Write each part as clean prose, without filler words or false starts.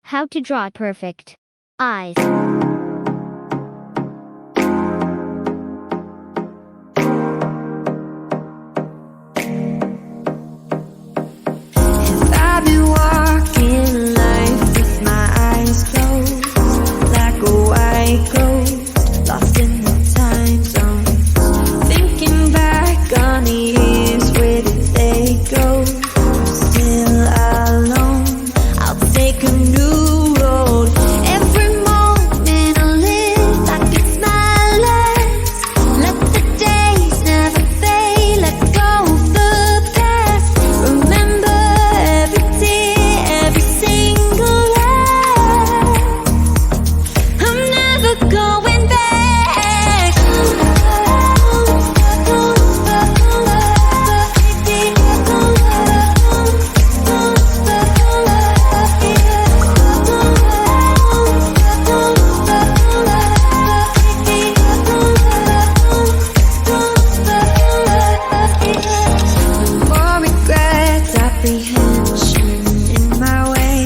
How to draw perfect eyes. I've been walking life with my eyes closed, like a white ghost, lost in the time zone. Thinking back on the years, where did they go? I'm still alone, I'll take a new road. Every moment I live like it's my last. Let the days never fade, let go of the past. Remember every tear, every single laugh. I'm never going back. More regrets, apprehension in my way.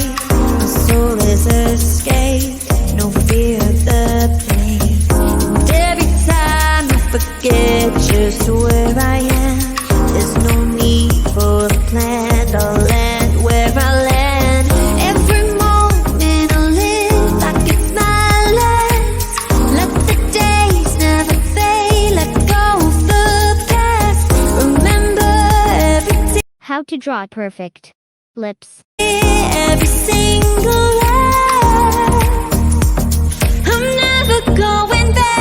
My soul is escaped, no fear of the pain. And every time I forget just where I am, there's no need for a plan to land where I land. Every moment I live like it's my last. Let the days never fade, let go of the past. Remember every How to draw perfect lips. every single laugh. I'm never going back.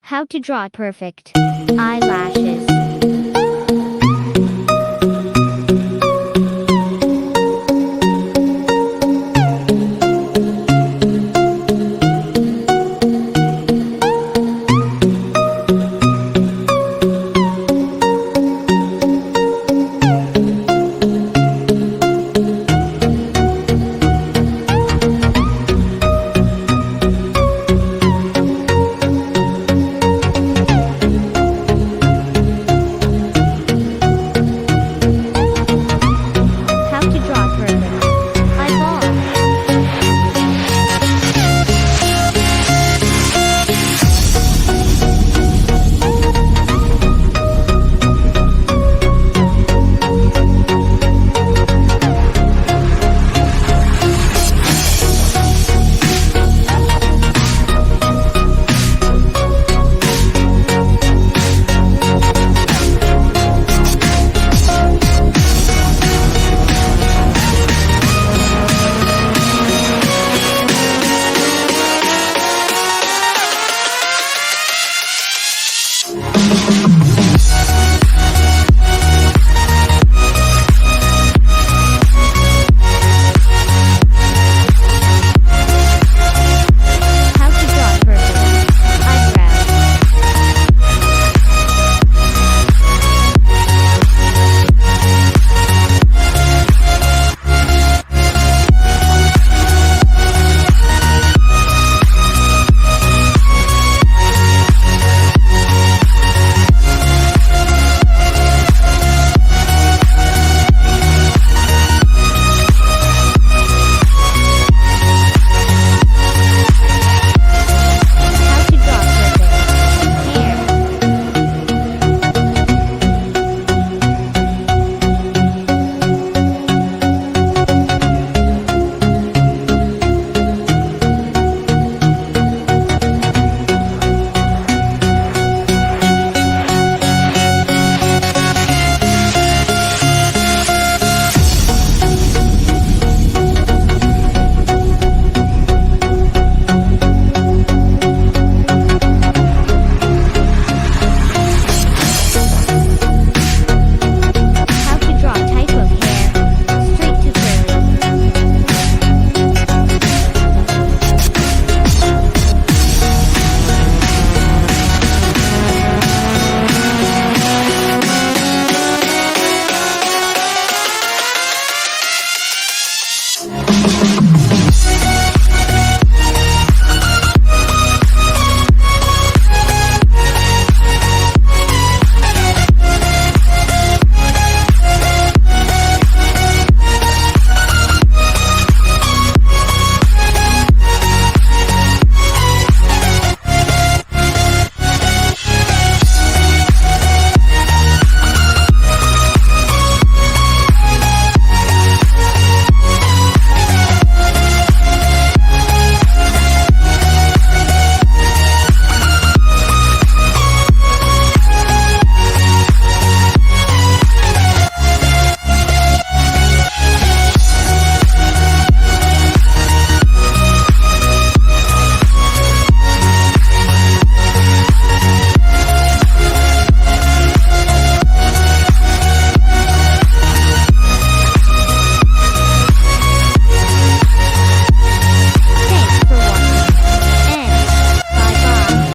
How to draw perfect eyelash.